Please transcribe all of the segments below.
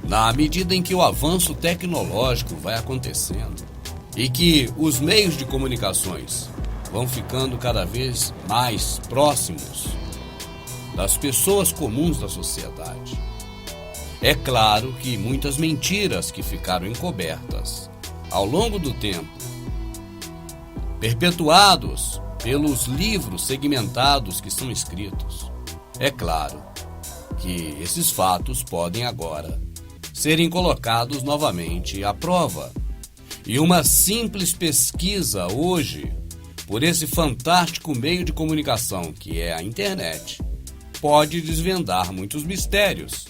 Na medida em que o avanço tecnológico vai acontecendo e que os meios de comunicações vão ficando cada vez mais próximos das pessoas comuns da sociedade, é claro que muitas mentiras que ficaram encobertas ao longo do tempo, perpetuados pelos livros segmentados que são escritos, é claro que esses fatos podem agora serem colocados novamente à prova. E uma simples pesquisa hoje, por esse fantástico meio de comunicação que é a internet, pode desvendar muitos mistérios,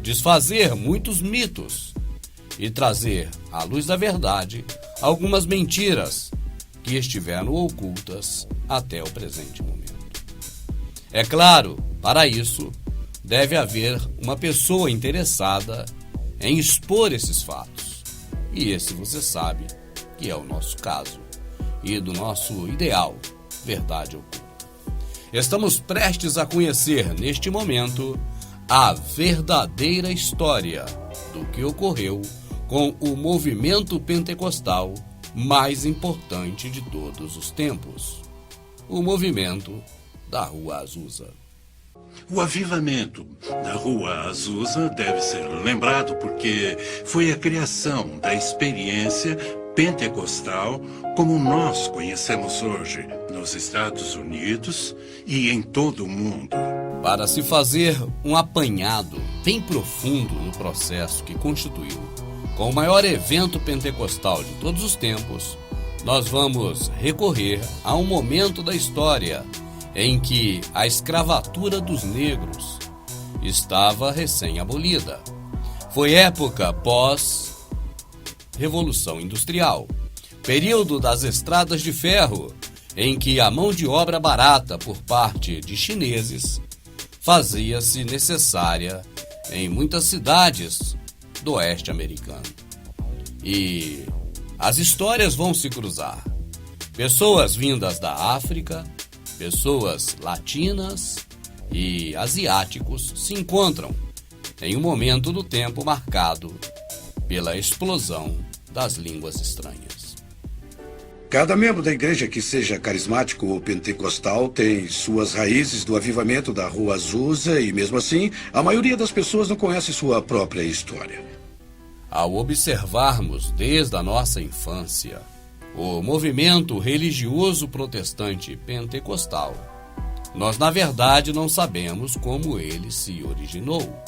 desfazer muitos mitos e trazer à luz da verdade algumas mentiras que estiveram ocultas até o presente momento. É claro, para isso, deve haver uma pessoa interessada em expor esses fatos. E esse você sabe que é o nosso caso e do nosso ideal Verdade Oculta. Estamos prestes a conhecer neste momento a verdadeira história do que ocorreu com o movimento pentecostal mais importante de todos os tempos, o movimento da Rua Azusa. O avivamento da Rua Azusa deve ser lembrado porque foi a criação da experiência pentecostal como nós conhecemos hoje nos Estados Unidos e em todo o mundo. Para se fazer um apanhado bem profundo no processo que constituiu com o maior evento pentecostal de todos os tempos, nós vamos recorrer a um momento da história em que a escravatura dos negros estava recém-abolida. Foi época pós-Revolução Industrial, período das estradas de ferro, em que a mão de obra barata por parte de chineses fazia-se necessária em muitas cidades do oeste americano. E as histórias vão se cruzar. Pessoas vindas da África, pessoas latinas e asiáticos se encontram em um momento do tempo marcado pela explosão das línguas estranhas. Cada membro da igreja que seja carismático ou pentecostal tem suas raízes do avivamento da Rua Azusa e, mesmo assim, a maioria das pessoas não conhece sua própria história. Ao observarmos desde a nossa infância o movimento religioso protestante pentecostal, nós, na verdade, não sabemos como ele se originou.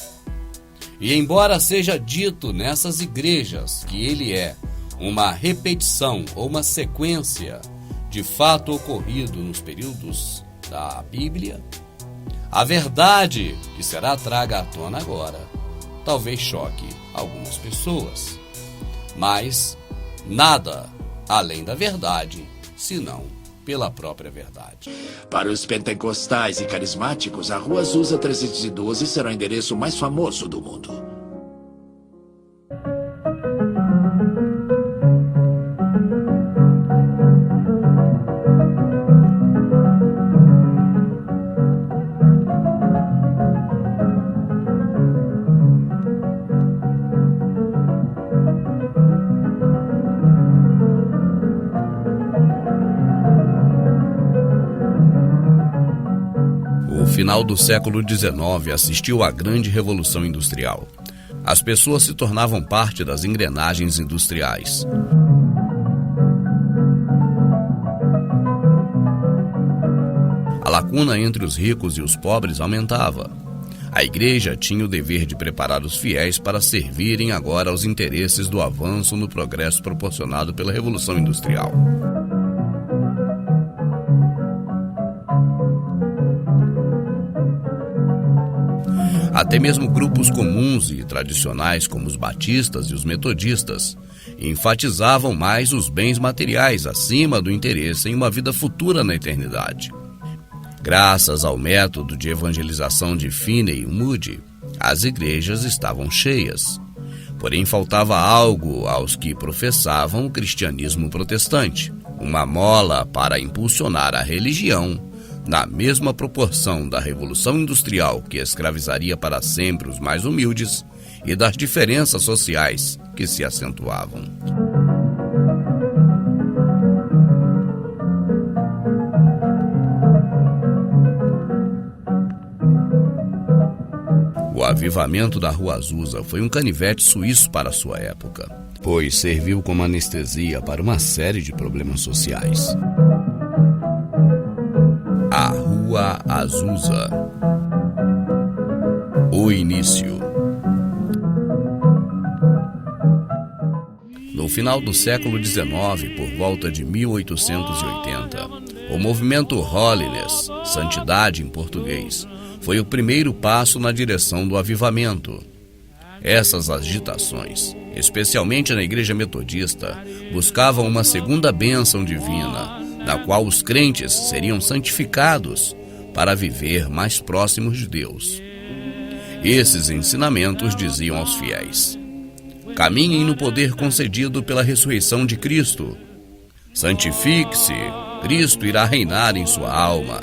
E embora seja dito nessas igrejas que ele é uma repetição ou uma sequência de fato ocorrido nos períodos da Bíblia, a verdade que será traga à tona agora talvez choque algumas pessoas, mas nada além da verdade, senão pela própria verdade. Para os pentecostais e carismáticos, a Rua Azusa 312 será o endereço mais famoso do mundo. O final do século XIX assistiu à grande revolução industrial. As pessoas se tornavam parte das engrenagens industriais. A lacuna entre os ricos e os pobres aumentava. A igreja tinha o dever de preparar os fiéis para servirem agora aos interesses do avanço no progresso proporcionado pela Revolução Industrial. Até mesmo grupos comuns e tradicionais, como os batistas e os metodistas, enfatizavam mais os bens materiais acima do interesse em uma vida futura na eternidade. Graças ao método de evangelização de Finney e Moody, as igrejas estavam cheias. Porém, faltava algo aos que professavam o cristianismo protestante, uma mola para impulsionar a religião na mesma proporção da Revolução Industrial, que escravizaria para sempre os mais humildes, e das diferenças sociais que se acentuavam. O avivamento da Rua Azusa foi um canivete suíço para a sua época, pois serviu como anestesia para uma série de problemas sociais. A Rua Azusa. O início. No final do século XIX, por volta de 1880, o movimento Holiness, Santidade em português, foi o primeiro passo na direção do avivamento. Essas agitações, especialmente na Igreja Metodista, buscavam uma segunda bênção divina, na qual os crentes seriam santificados para viver mais próximos de Deus. Esses ensinamentos diziam aos fiéis: caminhem no poder concedido pela ressurreição de Cristo. Santifique-se, Cristo irá reinar em sua alma.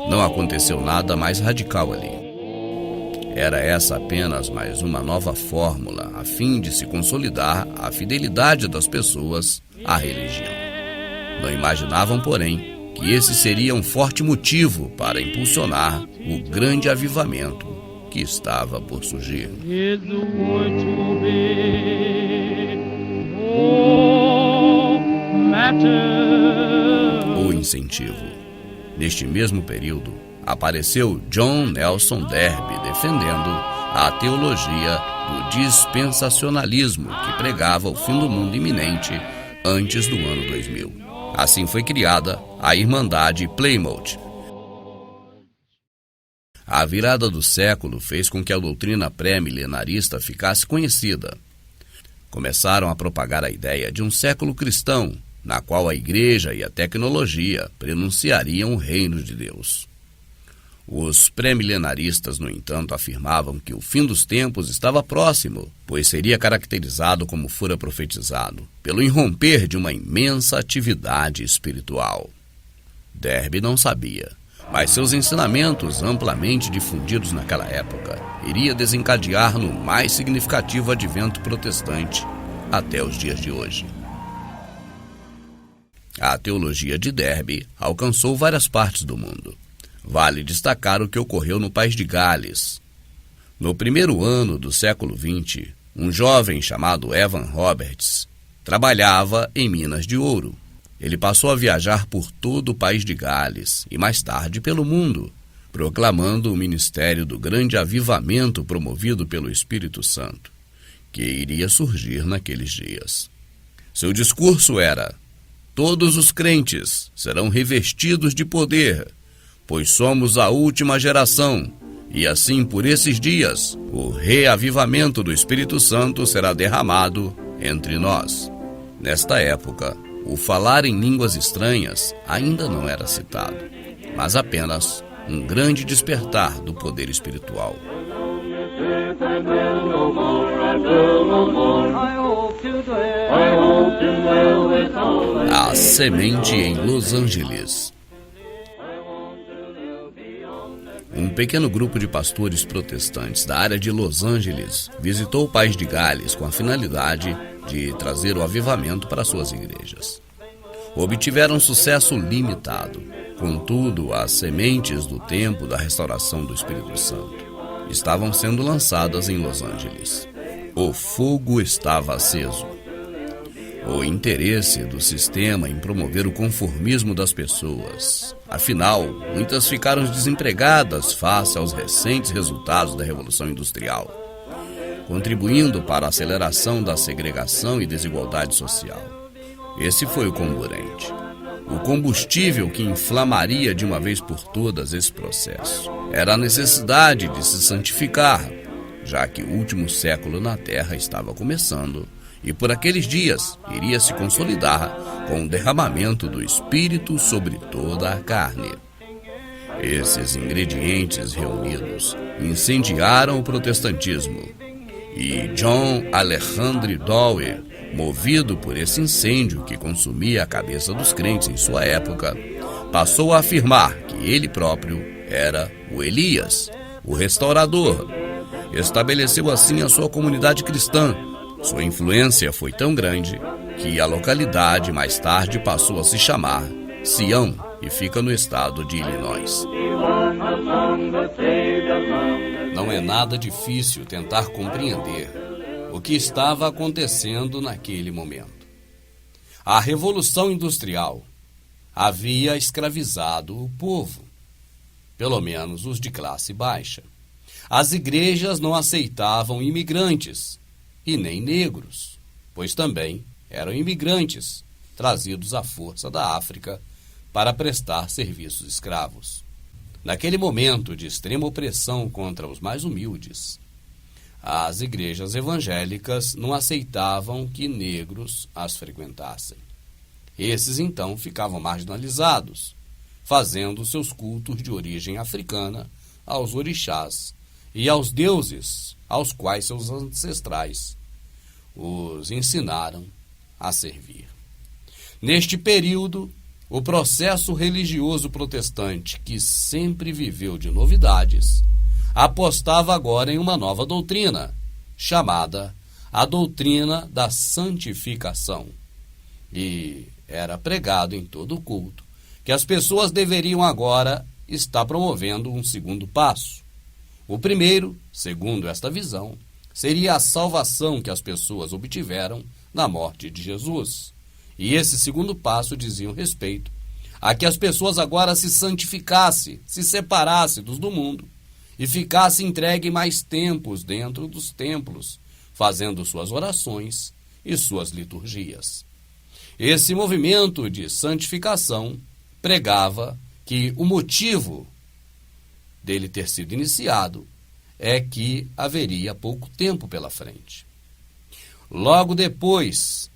Não aconteceu nada mais radical ali. Era essa apenas mais uma nova fórmula a fim de se consolidar a fidelidade das pessoas à religião. Não imaginavam, porém, que esse seria um forte motivo para impulsionar o grande avivamento que estava por surgir. O incentivo. Neste mesmo período, apareceu John Nelson Darby defendendo a teologia do dispensacionalismo, que pregava o fim do mundo iminente antes do ano 2000. Assim foi criada a Irmandade Plymouth. A virada do século fez com que a doutrina pré-milenarista ficasse conhecida. Começaram a propagar a ideia de um século cristão, na qual a igreja e a tecnologia prenunciariam o reino de Deus. Os pré-milenaristas, no entanto, afirmavam que o fim dos tempos estava próximo, pois seria caracterizado como fora profetizado, pelo irromper de uma imensa atividade espiritual. Darby não sabia, mas seus ensinamentos, amplamente difundidos naquela época, iria desencadear no mais significativo advento protestante até os dias de hoje. A teologia de Darby alcançou várias partes do mundo. Vale destacar o que ocorreu no país de Gales. No primeiro ano do século XX, um jovem chamado Evan Roberts trabalhava em minas de ouro. Ele passou a viajar por todo o país de Gales e mais tarde pelo mundo, proclamando o ministério do grande avivamento promovido pelo Espírito Santo, que iria surgir naqueles dias. Seu discurso era: todos os crentes serão revestidos de poder, pois somos a última geração, e assim por esses dias o reavivamento do Espírito Santo será derramado entre nós. Nesta época, o falar em línguas estranhas ainda não era citado, mas apenas um grande despertar do poder espiritual. A semente em Los Angeles. Um pequeno grupo de pastores protestantes da área de Los Angeles visitou o país de Gales com a finalidade de trazer o avivamento para suas igrejas. Obtiveram sucesso limitado. Contudo, as sementes do tempo da restauração do Espírito Santo estavam sendo lançadas em Los Angeles. O fogo estava aceso. O interesse do sistema em promover o conformismo das pessoas. Afinal, muitas ficaram desempregadas face aos recentes resultados da Revolução Industrial, contribuindo para a aceleração da segregação e desigualdade social. Esse foi o comburente, o combustível que inflamaria de uma vez por todas esse processo. Era a necessidade de se santificar, já que o último século na Terra estava começando e por aqueles dias iria se consolidar com o derramamento do Espírito sobre toda a carne. Esses ingredientes reunidos incendiaram o protestantismo, e John Alexander Dowie, movido por esse incêndio que consumia a cabeça dos crentes em sua época, passou a afirmar que ele próprio era o Elias, o restaurador. Estabeleceu assim a sua comunidade cristã. Sua influência foi tão grande que a localidade mais tarde passou a se chamar Sião e fica no estado de Illinois. Não é nada difícil tentar compreender o que estava acontecendo naquele momento. A Revolução Industrial havia escravizado o povo, pelo menos os de classe baixa. As igrejas não aceitavam imigrantes e nem negros, pois também eram imigrantes trazidos à força da África para prestar serviços escravos. Naquele momento de extrema opressão contra os mais humildes, as igrejas evangélicas não aceitavam que negros as frequentassem. Esses, então, ficavam marginalizados, fazendo seus cultos de origem africana aos orixás e aos deuses aos quais seus ancestrais os ensinaram a servir. Neste período, o processo religioso protestante, que sempre viveu de novidades, apostava agora em uma nova doutrina, chamada a doutrina da santificação. E era pregado em todo o culto que as pessoas deveriam agora estar promovendo um segundo passo. O primeiro, segundo esta visão, seria a salvação que as pessoas obtiveram na morte de Jesus. E esse segundo passo dizia respeito a que as pessoas agora se santificassem, se separassem dos do mundo e ficassem entregue mais tempos dentro dos templos, fazendo suas orações e suas liturgias. Esse movimento de santificação pregava que o motivo dele ter sido iniciado é que haveria pouco tempo pela frente. Logo depois,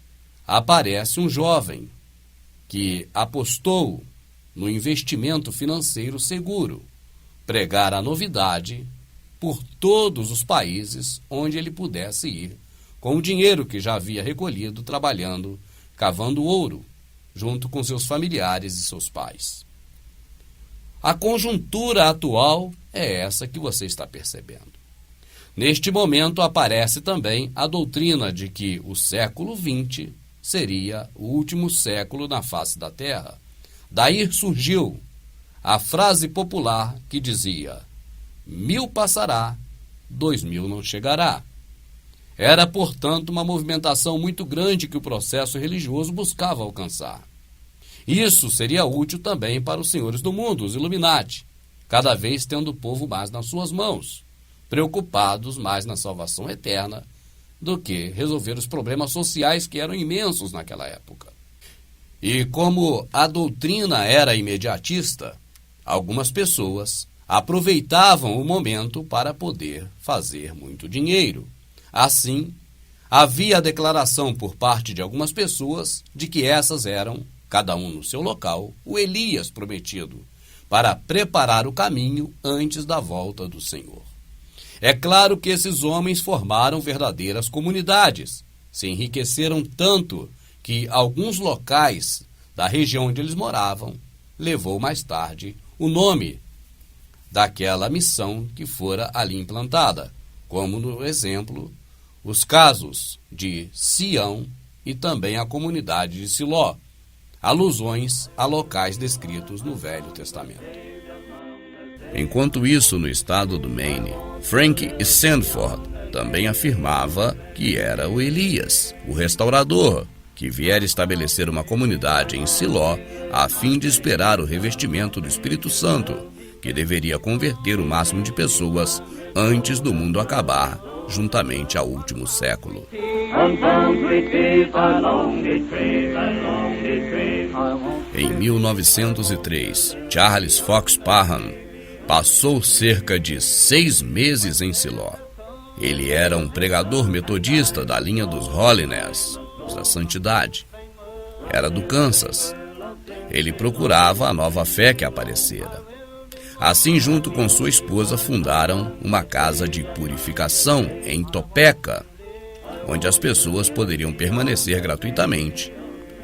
aparece um jovem que apostou no investimento financeiro seguro, pregar a novidade por todos os países onde ele pudesse ir, com o dinheiro que já havia recolhido trabalhando, cavando ouro, junto com seus familiares e seus pais. A conjuntura atual é essa que você está percebendo. Neste momento aparece também a doutrina de que o século XX seria o último século na face da Terra. Daí surgiu a frase popular que dizia: 1000 passará, 2000 não chegará. Era, portanto, uma movimentação muito grande que o processo religioso buscava alcançar. Isso seria útil também para os senhores do mundo, os Illuminati, cada vez tendo o povo mais nas suas mãos, preocupados mais na salvação eterna do que resolver os problemas sociais que eram imensos naquela época. E como a doutrina era imediatista, algumas pessoas aproveitavam o momento para poder fazer muito dinheiro. Assim, havia a declaração por parte de algumas pessoas de que essas eram, cada um no seu local, o Elias prometido, para preparar o caminho antes da volta do Senhor. É claro que esses homens formaram verdadeiras comunidades, se enriqueceram tanto que alguns locais da região onde eles moravam levou mais tarde o nome daquela missão que fora ali implantada, como no exemplo os casos de Sião e também a comunidade de Siló, alusões a locais descritos no Velho Testamento. Enquanto isso, no estado do Maine, Frank Sandford também afirmava que era o Elias, o restaurador, que viera estabelecer uma comunidade em Siló a fim de esperar o revestimento do Espírito Santo, que deveria converter o máximo de pessoas antes do mundo acabar, juntamente ao último século. Em 1903, Charles Fox Parham passou cerca de 6 meses em Siló. Ele era um pregador metodista da linha dos Holiness, da Santidade. Era do Kansas. Ele procurava a nova fé que aparecera. Assim, junto com sua esposa, fundaram uma casa de purificação em Topeka, onde as pessoas poderiam permanecer gratuitamente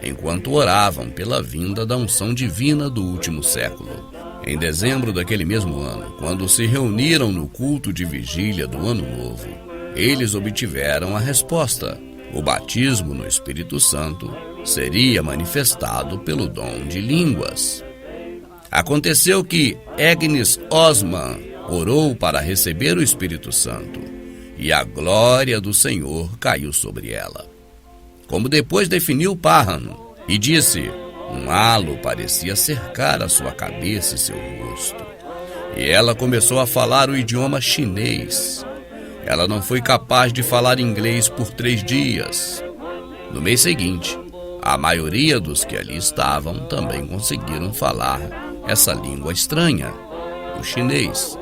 enquanto oravam pela vinda da unção divina do último século. Em dezembro daquele mesmo ano, quando se reuniram no culto de vigília do Ano Novo, eles obtiveram a resposta. O batismo no Espírito Santo seria manifestado pelo dom de línguas. Aconteceu que Agnes Osman orou para receber o Espírito Santo, e a glória do Senhor caiu sobre ela. Como depois definiu Parham, e disse: um halo parecia cercar a sua cabeça e seu rosto. E ela começou a falar o idioma chinês. Ela não foi capaz de falar inglês por 3 dias. No mês seguinte, a maioria dos que ali estavam também conseguiram falar essa língua estranha, o chinês.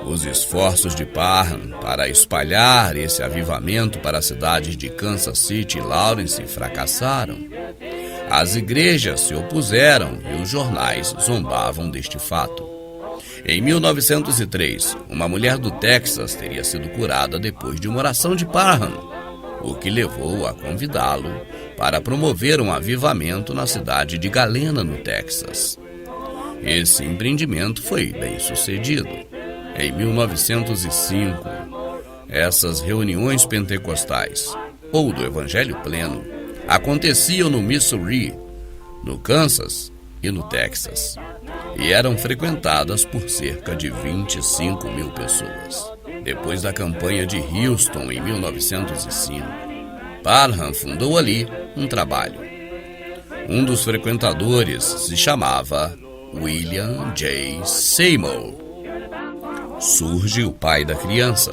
Os esforços de Parham para espalhar esse avivamento para as cidades de Kansas City e Lawrence fracassaram. As igrejas se opuseram e os jornais zombavam deste fato. Em 1903, uma mulher do Texas teria sido curada depois de uma oração de Parham, o que levou a convidá-lo para promover um avivamento na cidade de Galena, no Texas. Esse empreendimento foi bem sucedido. Em 1905, essas reuniões pentecostais, ou do Evangelho Pleno, aconteciam no Missouri, no Kansas e no Texas, e eram frequentadas por cerca de 25 mil pessoas. Depois da campanha de Houston em 1905, Parham fundou ali um trabalho. Um dos frequentadores se chamava William J. Seymour. Surge o pai da criança.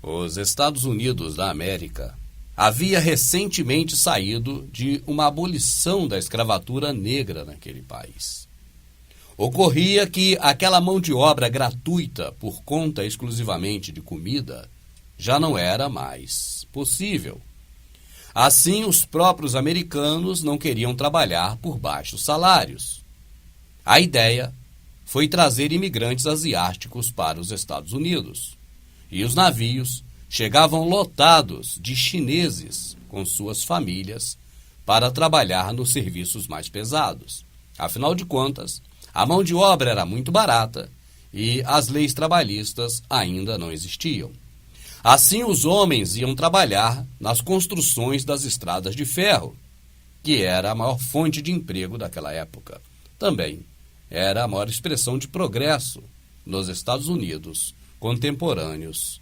Os Estados Unidos da América havia recentemente saído de uma abolição da escravatura negra naquele país. Ocorria que aquela mão de obra gratuita por conta exclusivamente de comida já não era mais possível. Assim, os próprios americanos não queriam trabalhar por baixos salários. A ideia foi trazer imigrantes asiáticos para os Estados Unidos. E os navios chegavam lotados de chineses com suas famílias para trabalhar nos serviços mais pesados. Afinal de contas, a mão de obra era muito barata e as leis trabalhistas ainda não existiam. Assim, os homens iam trabalhar nas construções das estradas de ferro, que era a maior fonte de emprego daquela época. Também era a maior expressão de progresso nos Estados Unidos contemporâneos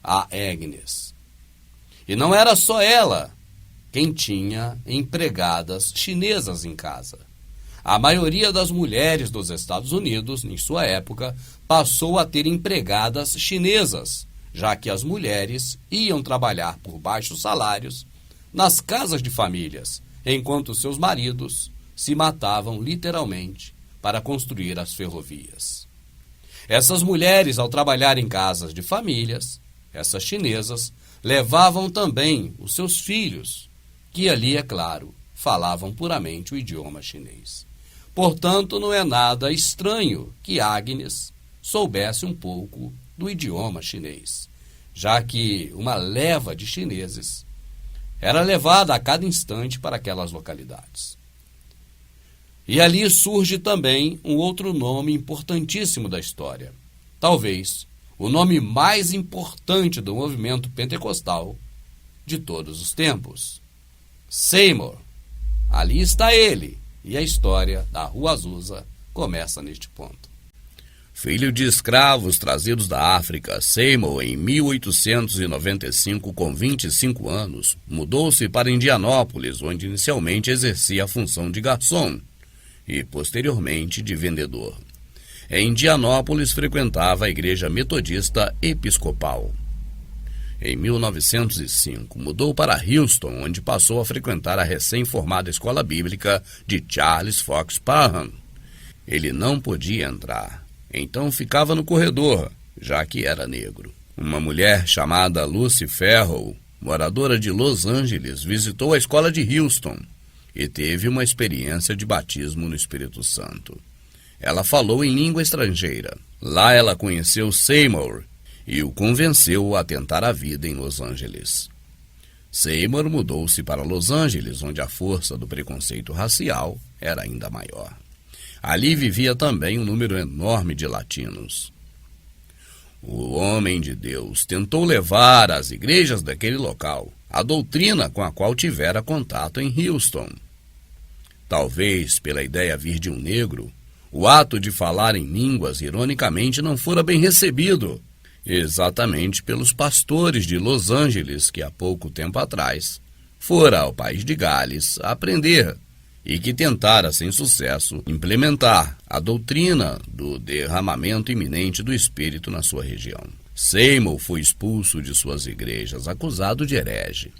a Agnes. E não era só ela quem tinha empregadas chinesas em casa. A maioria das mulheres dos Estados Unidos, em sua época, passou a ter empregadas chinesas, já que as mulheres iam trabalhar por baixos salários nas casas de famílias, enquanto seus maridos se matavam literalmente para construir as ferrovias. Essas mulheres, ao trabalhar em casas de famílias, essas chinesas, levavam também os seus filhos, que ali, é claro, falavam puramente o idioma chinês. Portanto, não é nada estranho que Agnes soubesse um pouco do idioma chinês, já que uma leva de chineses era levada a cada instante para aquelas localidades. E ali surge também um outro nome importantíssimo da história, talvez o nome mais importante do movimento pentecostal de todos os tempos: Seymour. Ali está ele, e a história da Rua Azusa começa neste ponto. Filho de escravos trazidos da África, Seymour, em 1895, com 25 anos, mudou-se para Indianópolis, onde inicialmente exercia a função de garçom e, posteriormente, de vendedor. Em Indianópolis, frequentava a Igreja Metodista Episcopal. Em 1905, mudou para Houston, onde passou a frequentar a recém-formada escola bíblica de Charles Fox Parham. Ele não podia entrar, então ficava no corredor, já que era negro. Uma mulher chamada Lucy Farrell, moradora de Los Angeles, visitou a escola de Houston e teve uma experiência de batismo no Espírito Santo. Ela falou em língua estrangeira. Lá ela conheceu Seymour e o convenceu a tentar a vida em Los Angeles. Seymour mudou-se para Los Angeles, onde a força do preconceito racial era ainda maior. Ali vivia também um número enorme de latinos. O homem de Deus tentou levar às igrejas daquele local a doutrina com a qual tivera contato em Houston. Talvez pela ideia vir de um negro, o ato de falar em línguas ironicamente não fora bem recebido, exatamente pelos pastores de Los Angeles que há pouco tempo atrás fora ao país de Gales aprender e que tentara sem sucesso implementar a doutrina do derramamento iminente do Espírito na sua região. Seymour foi expulso de suas igrejas, acusado de herege.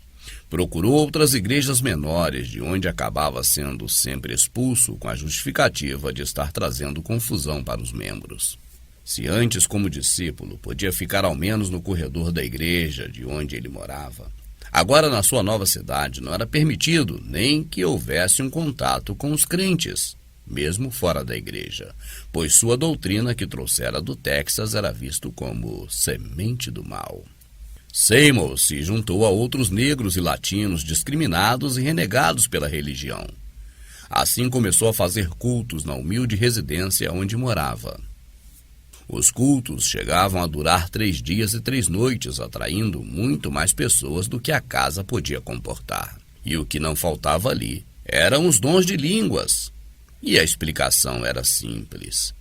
Procurou outras igrejas menores, de onde acabava sendo sempre expulso com a justificativa de estar trazendo confusão para os membros. Se antes, como discípulo, podia ficar ao menos no corredor da igreja de onde ele morava, agora na sua nova cidade não era permitido nem que houvesse um contato com os crentes, mesmo fora da igreja, pois sua doutrina que trouxera do Texas era visto como semente do mal. Seymour se juntou a outros negros e latinos discriminados e renegados pela religião. Assim começou a fazer cultos na humilde residência onde morava. Os cultos chegavam a durar 3 dias e 3 noites, atraindo muito mais pessoas do que a casa podia comportar. E o que não faltava ali eram os dons de línguas. E a explicação era simples.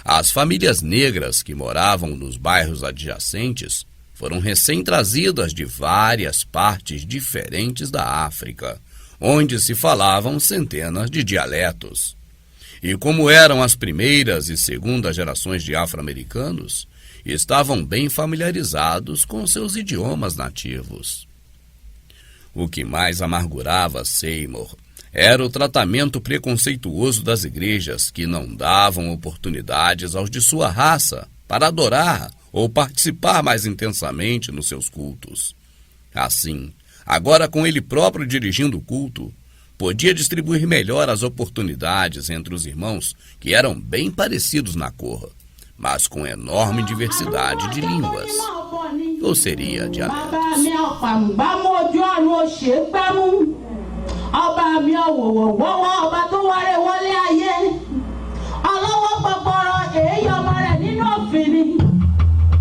As famílias negras que moravam nos bairros adjacentes foram recém-trazidas de várias partes diferentes da África, onde se falavam centenas de dialetos. E como eram as primeiras e segundas gerações de afro-americanos, estavam bem familiarizados com seus idiomas nativos. O que mais amargurava Seymour era o tratamento preconceituoso das igrejas, que não davam oportunidades aos de sua raça para adorar ou participar mais intensamente nos seus cultos. Assim, agora com ele próprio dirigindo o culto, podia distribuir melhor as oportunidades entre os irmãos que eram bem parecidos na cor, mas com enorme diversidade de línguas, ou seria dialetos. Ọba mi ọ̀wọ̀wọ̀ wọ́wọ́ ọba tó wáré wọlé ayé ọlọ́wọ́ gbọgbọrọ èyí ọmọ rẹ̀ nínú òfin ni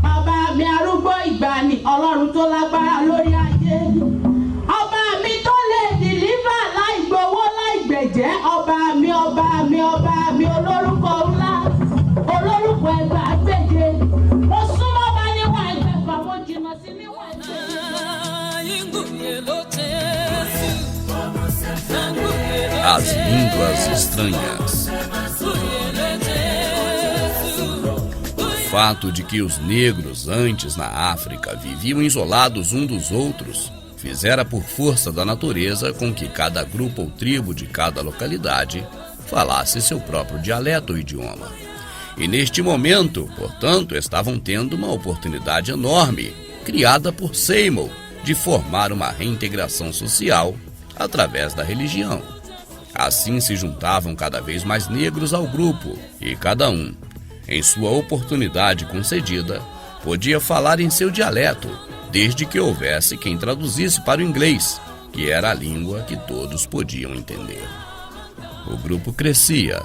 bàbá mi arúgbó ìgbàanì ọlọ́run tó lágbára lórí ayé ọba mi tó lè dìlífà láì gbowó láì gbẹ̀jẹ́ ọba mi olórúkọ ńlá olórúkọ ẹgbàágbèje mo súnmọ́ bá níwọ̀n ẹgbẹ̀fà mo jìnnà sí níwọ̀n As línguas estranhas. O fato de que os negros antes na África viviam isolados um dos outros fizera por força da natureza com que cada grupo ou tribo de cada localidade falasse seu próprio dialeto ou idioma. E neste momento, portanto, estavam tendo uma oportunidade enorme, criada por Seymour, de formar uma reintegração social através da religião. Assim se juntavam cada vez mais negros ao grupo, e cada um, em sua oportunidade concedida, podia falar em seu dialeto, desde que houvesse quem traduzisse para o inglês, que era a língua que todos podiam entender. O grupo crescia.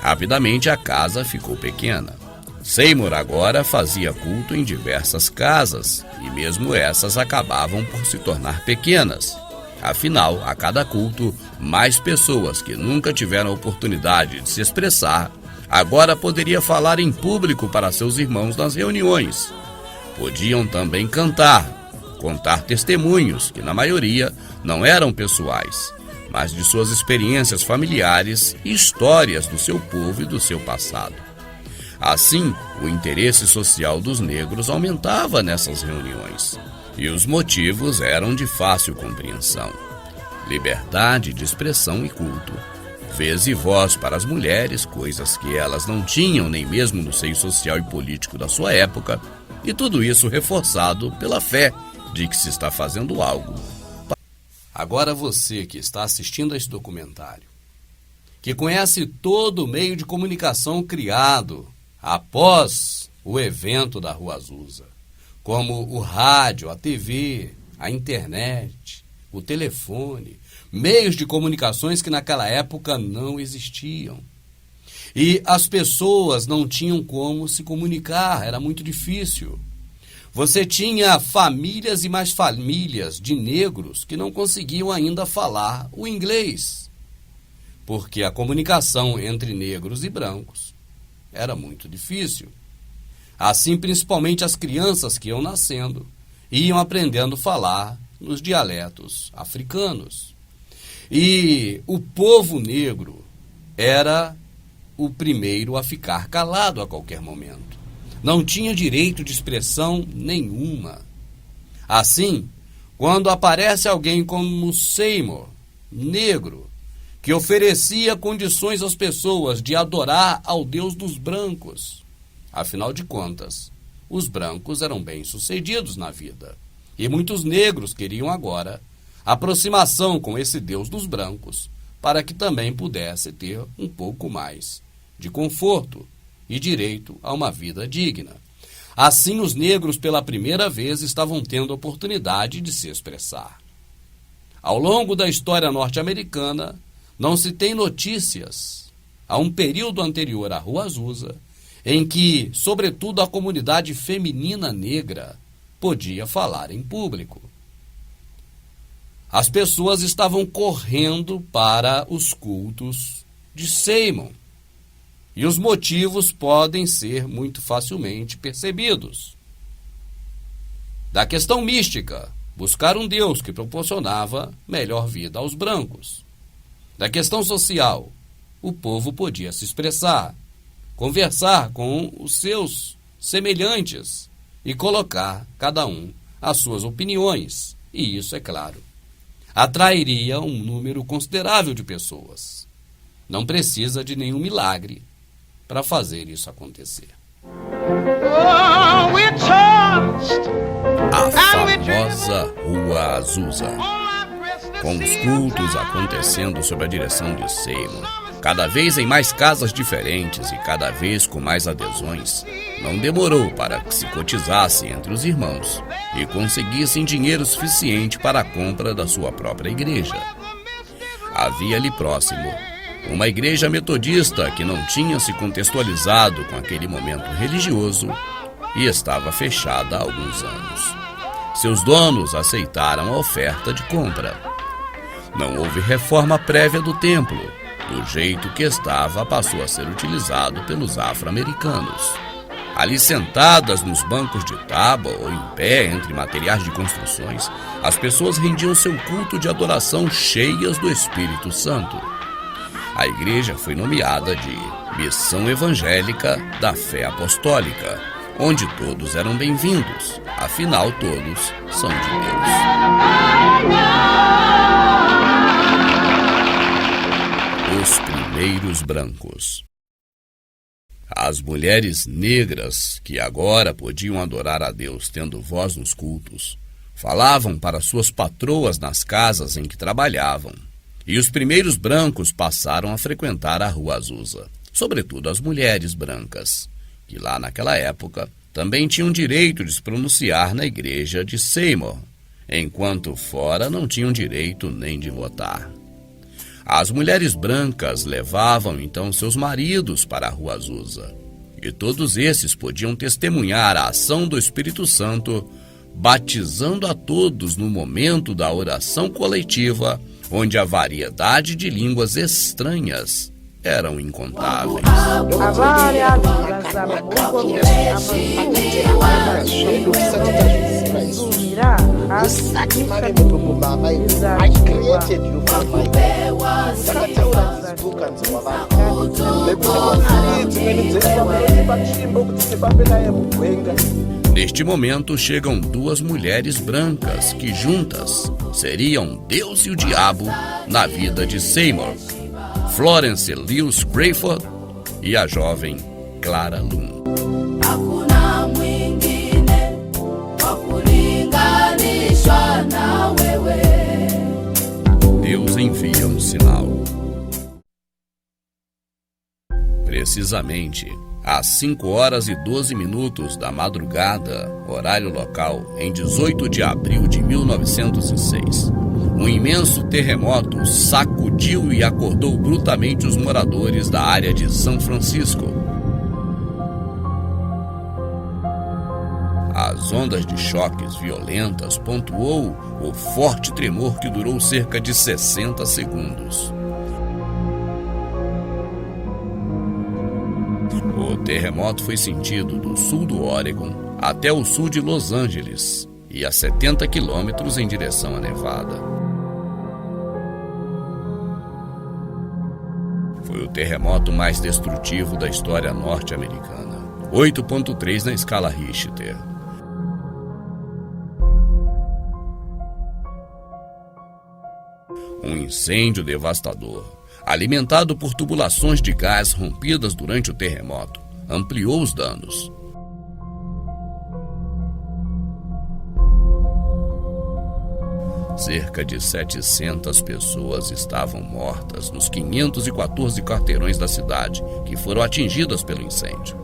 Rapidamente a casa ficou pequena. Seymour agora fazia culto em diversas casas, e mesmo essas acabavam por se tornar pequenas. Afinal, a cada culto, mais pessoas que nunca tiveram a oportunidade de se expressar, agora poderia falar em público para seus irmãos nas reuniões. Podiam também cantar, contar testemunhos, que na maioria não eram pessoais, mas de suas experiências familiares e histórias do seu povo e do seu passado. Assim, o interesse social dos negros aumentava nessas reuniões. E os motivos eram de fácil compreensão: liberdade de expressão e culto, vez e voz para as mulheres, coisas que elas não tinham nem mesmo no seio social e político da sua época, e tudo isso reforçado pela fé de que se está fazendo algo. Agora você que está assistindo a esse documentário, que conhece todo o meio de comunicação criado após o evento da Rua Azusa, como o rádio, a TV, a internet, o telefone, meios de comunicações que naquela época não existiam. E as pessoas não tinham como se comunicar, era muito difícil. Você tinha famílias e mais famílias de negros que não conseguiam ainda falar o inglês, porque a comunicação entre negros e brancos era muito difícil. Assim, principalmente as crianças que iam nascendo iam aprendendo a falar nos dialetos africanos. E o povo negro era o primeiro a ficar calado a qualquer momento. Não tinha direito de expressão nenhuma. Assim, quando aparece alguém como Seymour, negro, que oferecia condições às pessoas de adorar ao Deus dos brancos, afinal de contas, os brancos eram bem-sucedidos na vida. E muitos negros queriam agora aproximação com esse Deus dos brancos para que também pudesse ter um pouco mais de conforto e direito a uma vida digna. Assim, os negros, pela primeira vez, estavam tendo a oportunidade de se expressar. Ao longo da história norte-americana, não se tem notícias, a um período anterior à Rua Azusa, em que, sobretudo, a comunidade feminina negra podia falar em público. As pessoas estavam correndo para os cultos de Seymour, e os motivos podem ser muito facilmente percebidos. Da questão mística, buscar um Deus que proporcionava melhor vida aos brancos. Da questão social, o povo podia se expressar, conversar com os seus semelhantes e colocar cada um as suas opiniões. E isso, é claro, atrairia um número considerável de pessoas. Não precisa de nenhum milagre para fazer isso acontecer. A famosa Rua Azusa, com os cultos acontecendo sob a direção de Seymour, cada vez em mais casas diferentes e cada vez com mais adesões, não demorou para que se cotizasse entre os irmãos e conseguissem dinheiro suficiente para a compra da sua própria igreja. Havia ali próximo uma igreja metodista que não tinha se contextualizado com aquele momento religioso e estava fechada há alguns anos. Seus donos aceitaram a oferta de compra. Não houve reforma prévia do templo. Do jeito que estava, passou a ser utilizado pelos afro-americanos. Ali sentadas nos bancos de tábua ou em pé entre materiais de construções, as pessoas rendiam seu culto de adoração cheias do Espírito Santo. A igreja foi nomeada de Missão Evangélica da Fé Apostólica, onde todos eram bem-vindos, afinal todos são de Deus. Os primeiros brancos. As mulheres negras, que agora podiam adorar a Deus tendo voz nos cultos, falavam para suas patroas nas casas em que trabalhavam. E os primeiros brancos passaram a frequentar a Rua Azusa, sobretudo as mulheres brancas, que lá naquela época também tinham direito de se pronunciar na igreja de Seymour, enquanto fora não tinham direito nem de votar. As mulheres brancas levavam então seus maridos para a Rua Azusa, e todos esses podiam testemunhar a ação do Espírito Santo, batizando a todos no momento da oração coletiva, onde a variedade de línguas estranhas eram incontáveis. Neste momento chegam duas mulheres brancas que juntas seriam Deus e o diabo na vida de Seymour, Florence Lewis Grayford e a jovem Clara Loon. Deus envia um sinal. Precisamente às 5h12 da madrugada, horário local, em 18 de abril de 1906, um imenso terremoto sacudiu e acordou bruscamente os moradores da área de São Francisco. As ondas de choques violentas pontuou o forte tremor que durou cerca de 60 segundos. O terremoto foi sentido do sul do Oregon até o sul de Los Angeles e a 70 quilômetros em direção a Nevada. Foi o terremoto mais destrutivo da história norte-americana, 8,3 na escala Richter. Um incêndio devastador, alimentado por tubulações de gás rompidas durante o terremoto, ampliou os danos. Cerca de 700 pessoas estavam mortas nos 514 quarteirões da cidade que foram atingidas pelo incêndio.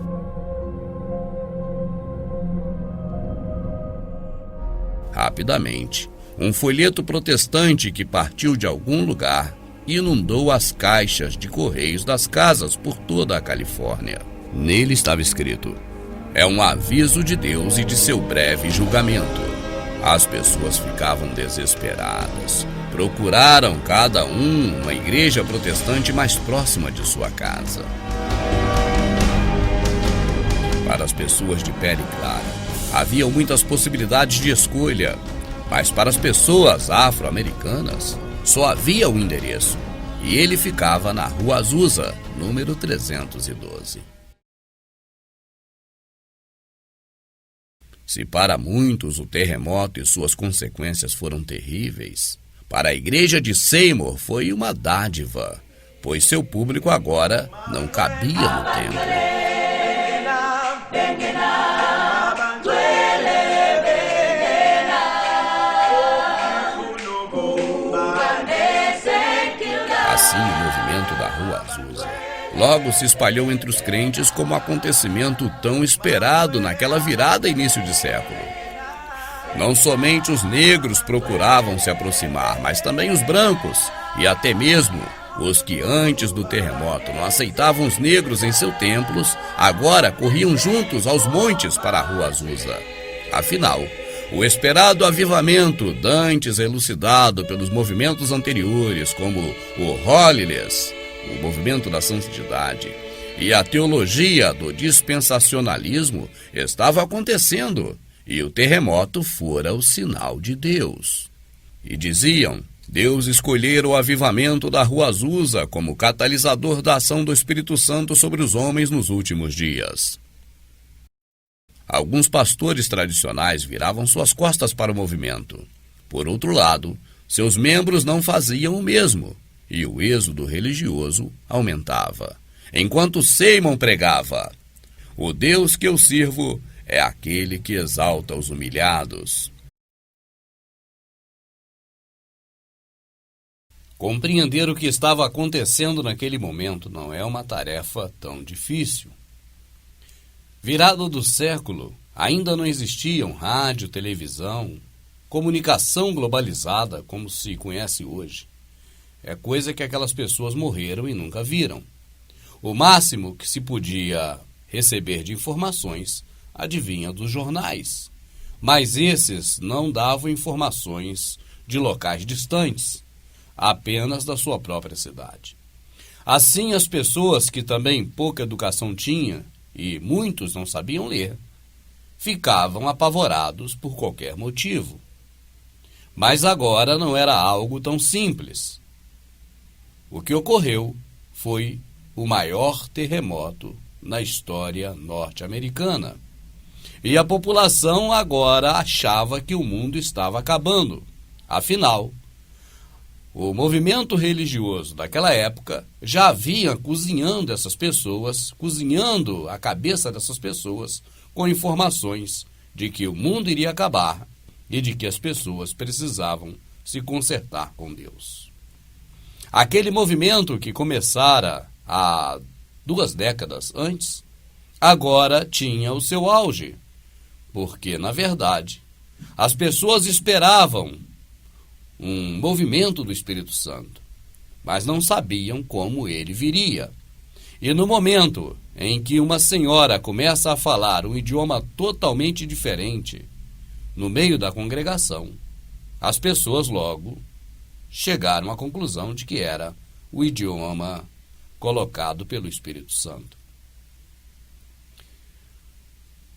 Rapidamente, um folheto protestante que partiu de algum lugar inundou as caixas de correios das casas por toda a Califórnia. Nele estava escrito: "É um aviso de Deus e de seu breve julgamento." As pessoas ficavam desesperadas. Procuraram cada uma igreja protestante mais próxima de sua casa. Para as pessoas de pele clara, haviam muitas possibilidades de escolha, mas para as pessoas afro-americanas, só havia um endereço, e ele ficava na Rua Azusa, número 312. Se para muitos o terremoto e suas consequências foram terríveis, para a igreja de Seymour foi uma dádiva, pois seu público agora não cabia no templo. Assim, o movimento da Rua Azusa logo se espalhou entre os crentes como acontecimento tão esperado naquela virada início de século. Não somente os negros procuravam se aproximar, mas também os brancos e até mesmo os que antes do terremoto não aceitavam os negros em seus templos, agora corriam juntos aos montes para a Rua Azusa. Afinal, o esperado avivamento, dantes elucidado pelos movimentos anteriores, como o Holiness, o movimento da santidade, e a teologia do dispensacionalismo, estava acontecendo, e o terremoto fora o sinal de Deus. E diziam: Deus escolhera o avivamento da Rua Azusa como catalisador da ação do Espírito Santo sobre os homens nos últimos dias. Alguns pastores tradicionais viravam suas costas para o movimento. Por outro lado, seus membros não faziam o mesmo, e o êxodo religioso aumentava. Enquanto Seymour pregava: "O Deus que eu sirvo é aquele que exalta os humilhados." Compreender o que estava acontecendo naquele momento não é uma tarefa tão difícil. Virado do século, ainda não existiam rádio, televisão, comunicação globalizada como se conhece hoje. É coisa que aquelas pessoas morreram e nunca viram. O máximo que se podia receber de informações advinha dos jornais, mas esses não davam informações de locais distantes, apenas da sua própria cidade. Assim, as pessoas que também pouca educação tinham, e muitos não sabiam ler, ficavam apavorados por qualquer motivo. Mas agora não era algo tão simples. O que ocorreu foi o maior terremoto na história norte-americana. E a população agora achava que o mundo estava acabando. Afinal, o movimento religioso daquela época já vinha cozinhando essas pessoas, cozinhando a cabeça dessas pessoas com informações de que o mundo iria acabar e de que as pessoas precisavam se consertar com Deus. Aquele movimento que começara há 2 décadas antes, agora tinha o seu auge, porque, na verdade, as pessoas esperavam um movimento do Espírito Santo, mas não sabiam como ele viria. E no momento em que uma senhora começa a falar um idioma totalmente diferente no meio da congregação, as pessoas logo chegaram à conclusão de que era o idioma colocado pelo Espírito Santo.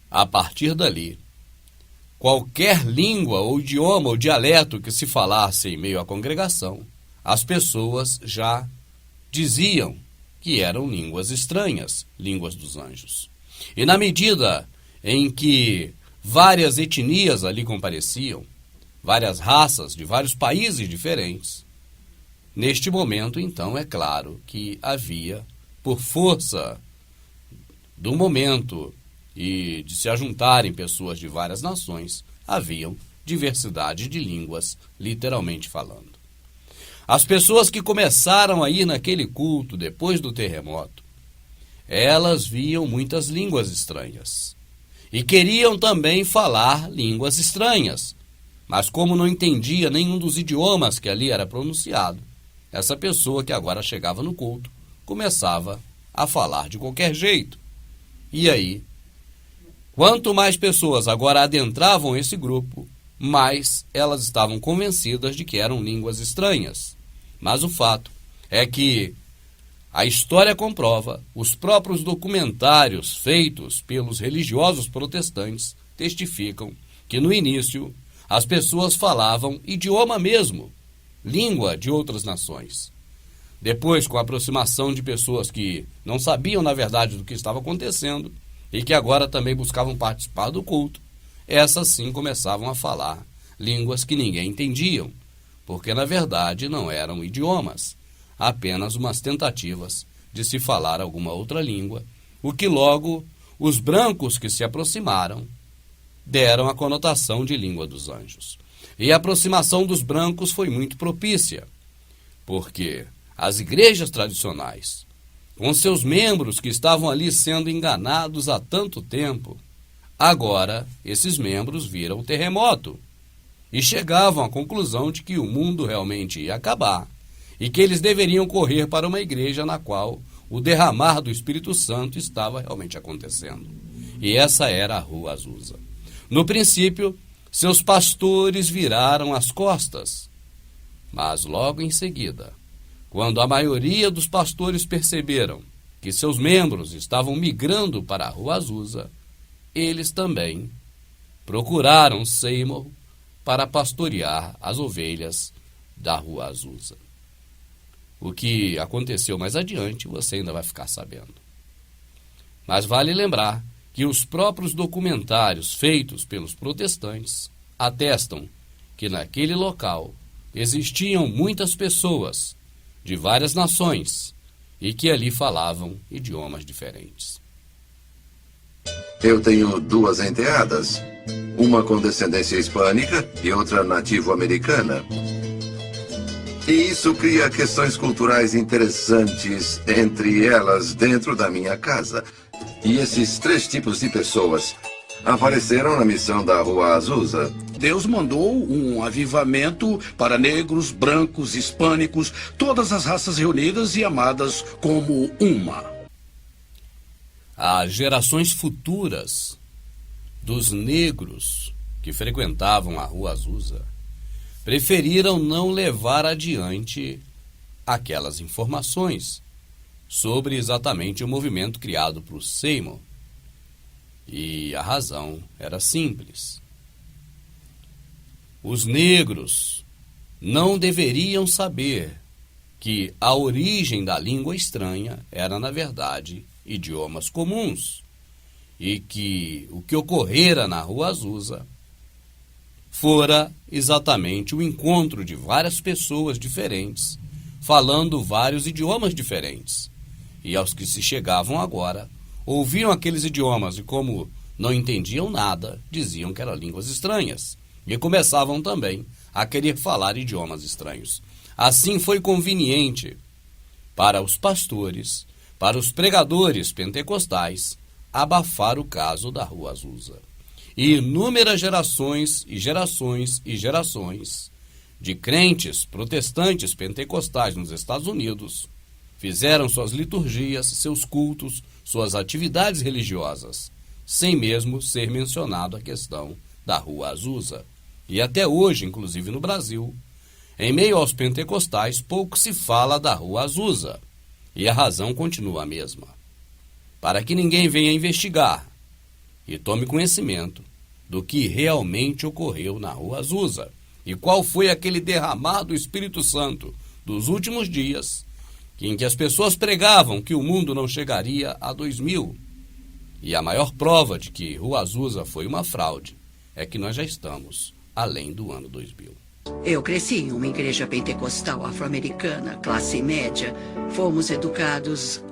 A partir dali, qualquer língua ou idioma ou dialeto que se falasse em meio à congregação, as pessoas já diziam que eram línguas estranhas, línguas dos anjos. E na medida em que várias etnias ali compareciam, várias raças de vários países diferentes, neste momento, então, é claro que havia, por força do momento e de se ajuntarem pessoas de várias nações, haviam diversidade de línguas, literalmente falando. As pessoas que começaram a ir naquele culto depois do terremoto, elas viam muitas línguas estranhas e queriam também falar línguas estranhas, mas como não entendia nenhum dos idiomas que ali era pronunciado, essa pessoa que agora chegava no culto começava a falar de qualquer jeito. E aí, quanto mais pessoas agora adentravam esse grupo, mais elas estavam convencidas de que eram línguas estranhas. Mas o fato é que a história comprova, os próprios documentários feitos pelos religiosos protestantes testificam que no início as pessoas falavam idioma mesmo, língua de outras nações. Depois, com a aproximação de pessoas que não sabiam na verdade do que estava acontecendo e que agora também buscavam participar do culto, essas sim começavam a falar línguas que ninguém entendiam, porque na verdade não eram idiomas, apenas umas tentativas de se falar alguma outra língua, o que logo os brancos que se aproximaram deram a conotação de língua dos anjos. E a aproximação dos brancos foi muito propícia, porque as igrejas tradicionais, com seus membros que estavam ali sendo enganados há tanto tempo, agora esses membros viram o terremoto e chegavam à conclusão de que o mundo realmente ia acabar e que eles deveriam correr para uma igreja na qual o derramar do Espírito Santo estava realmente acontecendo. E essa era a Rua Azusa. No princípio, seus pastores viraram as costas, mas logo em seguida, quando a maioria dos pastores perceberam que seus membros estavam migrando para a Rua Azusa, eles também procuraram Seymour para pastorear as ovelhas da Rua Azusa. O que aconteceu mais adiante você ainda vai ficar sabendo. Mas vale lembrar que os próprios documentários feitos pelos protestantes atestam que naquele local existiam muitas pessoas de várias nações e que ali falavam idiomas diferentes. Eu tenho 2 enteadas, uma com descendência hispânica e outra nativo-americana. E isso cria questões culturais interessantes entre elas dentro da minha casa. E esses 3 tipos de pessoas apareceram na missão da Rua Azusa. Deus mandou um avivamento para negros, brancos, hispânicos, todas as raças reunidas e amadas como uma. As gerações futuras dos negros que frequentavam a Rua Azusa preferiram não levar adiante aquelas informações sobre exatamente o movimento criado por Seymour. E a razão era simples. Os negros não deveriam saber que a origem da língua estranha era, na verdade, idiomas comuns, e que o que ocorrera na Rua Azusa fora exatamente o encontro de várias pessoas diferentes, falando vários idiomas diferentes. E aos que se chegavam agora, ouviam aqueles idiomas e, como não entendiam nada, diziam que eram línguas estranhas. E começavam também a querer falar idiomas estranhos. Assim foi conveniente para os pastores para os pregadores pentecostais abafar o caso da Rua Azusa. E inúmeras gerações e gerações e gerações de crentes protestantes pentecostais nos Estados Unidos fizeram suas liturgias, seus cultos, suas atividades religiosas, sem mesmo ser mencionado a questão da Rua Azusa. E até hoje, inclusive no Brasil, em meio aos pentecostais, pouco se fala da Rua Azusa. E a razão continua a mesma. Para que ninguém venha investigar e tome conhecimento do que realmente ocorreu na Rua Azusa e qual foi aquele derramar do Espírito Santo dos últimos dias, em que as pessoas pregavam que o mundo não chegaria a 2000. E a maior prova de que Rua Azusa foi uma fraude é que nós já estamos além do ano 2000. Eu cresci em uma igreja pentecostal afro-americana, classe média. Fomos educados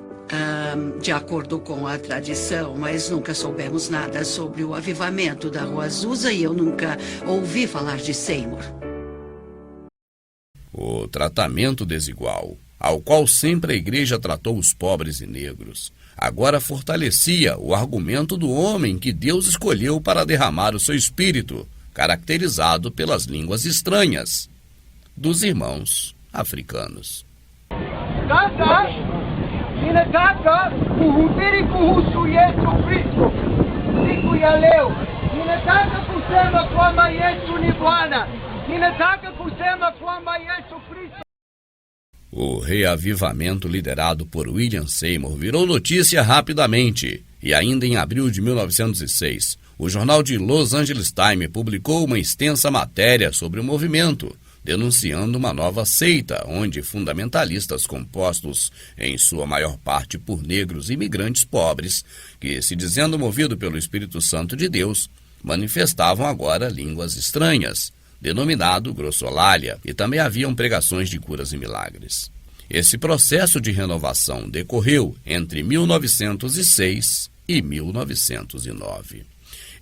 de acordo com a tradição, mas nunca soubemos nada sobre o avivamento da Rua Azusa e eu nunca ouvi falar de Seymour. O tratamento desigual, ao qual sempre a igreja tratou os pobres e negros, agora fortalecia o argumento do homem que Deus escolheu para derramar o seu espírito, caracterizado pelas línguas estranhas dos irmãos africanos. Ninataka kuhubiri kuhusu Yesu Kristo siku ya leo. Ninataka kusema kwamba Yesu ni Bwana. Ninataka kusema kwamba Yesu Kristo. O reavivamento liderado por William Seymour virou notícia rapidamente e ainda em abril de 1906, o jornal de Los Angeles Times publicou uma extensa matéria sobre o movimento, denunciando uma nova seita, onde fundamentalistas compostos, em sua maior parte por negros imigrantes pobres, que, se dizendo movido pelo Espírito Santo de Deus, manifestavam agora línguas estranhas, denominado grossolalia, e também haviam pregações de curas e milagres. Esse processo de renovação decorreu entre 1906 e 1909.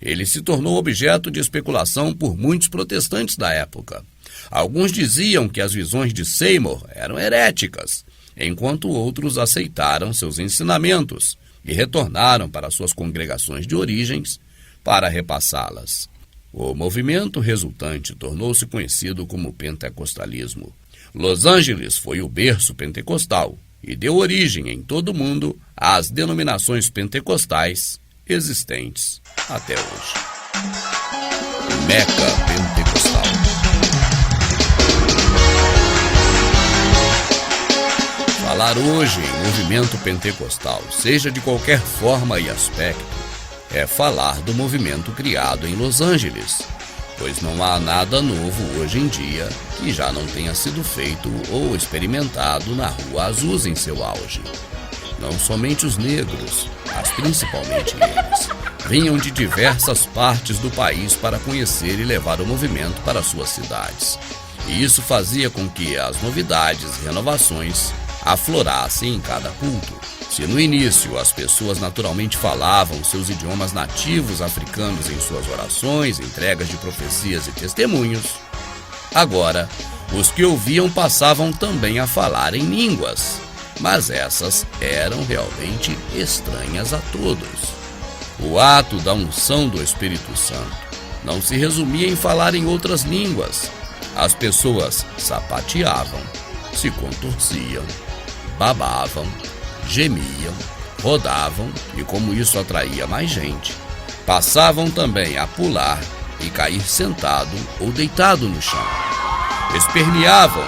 Ele se tornou objeto de especulação por muitos protestantes da época. Alguns diziam que as visões de Seymour eram heréticas, enquanto outros aceitaram seus ensinamentos e retornaram para suas congregações de origens para repassá-las. O movimento resultante tornou-se conhecido como pentecostalismo. Los Angeles foi o berço pentecostal e deu origem em todo o mundo às denominações pentecostais existentes até hoje. Meca Pentecostal. Falar hoje em movimento pentecostal, seja de qualquer forma e aspecto, é falar do movimento criado em Los Angeles, pois não há nada novo hoje em dia que já não tenha sido feito ou experimentado na Rua Azusa em seu auge. Não somente os negros, mas principalmente eles, vinham de diversas partes do país para conhecer e levar o movimento para suas cidades. E isso fazia com que as novidades e renovações aflorassem em cada culto. Se no início as pessoas naturalmente falavam seus idiomas nativos africanos em suas orações, entregas de profecias e testemunhos, agora os que ouviam passavam também a falar em línguas, mas essas eram realmente estranhas a todos. O ato da unção do Espírito Santo não se resumia em falar em outras línguas. As pessoas sapateavam, se contorciam, babavam, gemiam, rodavam e, como isso atraía mais gente, passavam também a pular e cair sentado ou deitado no chão. Esperneavam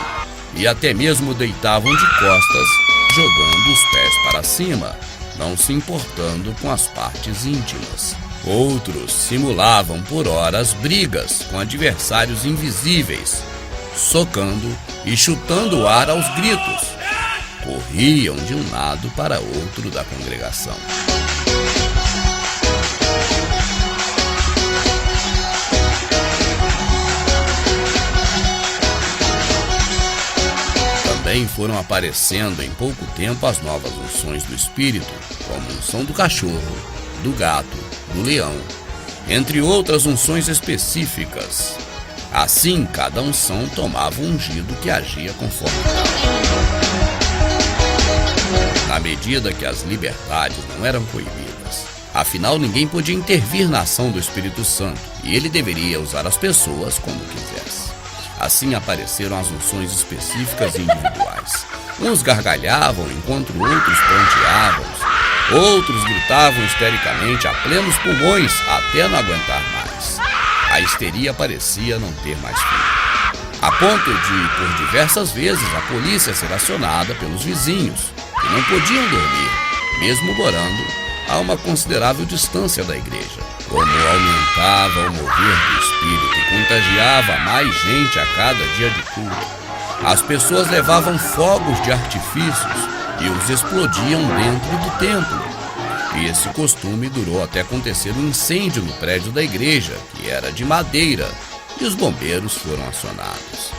e até mesmo deitavam de costas, jogando os pés para cima, não se importando com as partes íntimas. Outros simulavam por horas brigas com adversários invisíveis, socando e chutando o ar aos gritos. Corriam de um lado para outro da congregação. Também foram aparecendo em pouco tempo as novas unções do Espírito, como a unção do cachorro, do gato, do leão, entre outras unções específicas. Assim, cada unção tomava um ungido que agia conforme tal. à medida que as liberdades não eram coibidas. Afinal, ninguém podia intervir na ação do Espírito Santo e ele deveria usar as pessoas como quisesse. Assim apareceram as unções específicas e individuais. Uns gargalhavam enquanto outros pranteavam, outros gritavam histericamente a plenos pulmões até não aguentar mais. A histeria parecia não ter mais fim, a ponto de, por diversas vezes, a polícia ser acionada pelos vizinhos, que não podiam dormir, mesmo morando a uma considerável distância da igreja. Como aumentava o mover do Espírito e contagiava mais gente a cada dia de culto, as pessoas levavam fogos de artifícios e os explodiam dentro do templo. E esse costume durou até acontecer um incêndio no prédio da igreja, que era de madeira, e os bombeiros foram acionados.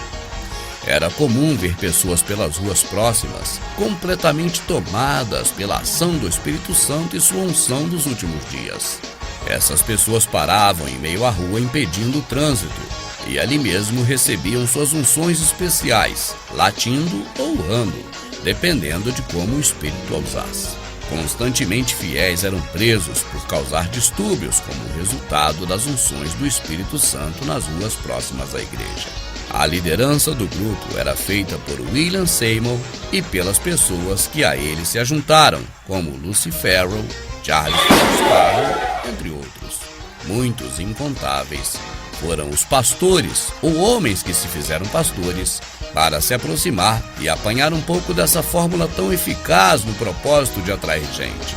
Era comum ver pessoas pelas ruas próximas, completamente tomadas pela ação do Espírito Santo e sua unção dos últimos dias. Essas pessoas paravam em meio à rua impedindo o trânsito, e ali mesmo recebiam suas unções especiais, latindo ou urrando, dependendo de como o Espírito a usasse. Constantemente fiéis eram presos por causar distúrbios como resultado das unções do Espírito Santo nas ruas próximas à igreja. A liderança do grupo era feita por William Seymour e pelas pessoas que a ele se ajuntaram, como Lucy Farrell, Charles Sparrow, entre outros. Muitos incontáveis foram os pastores ou homens que se fizeram pastores para se aproximar e apanhar um pouco dessa fórmula tão eficaz no propósito de atrair gente.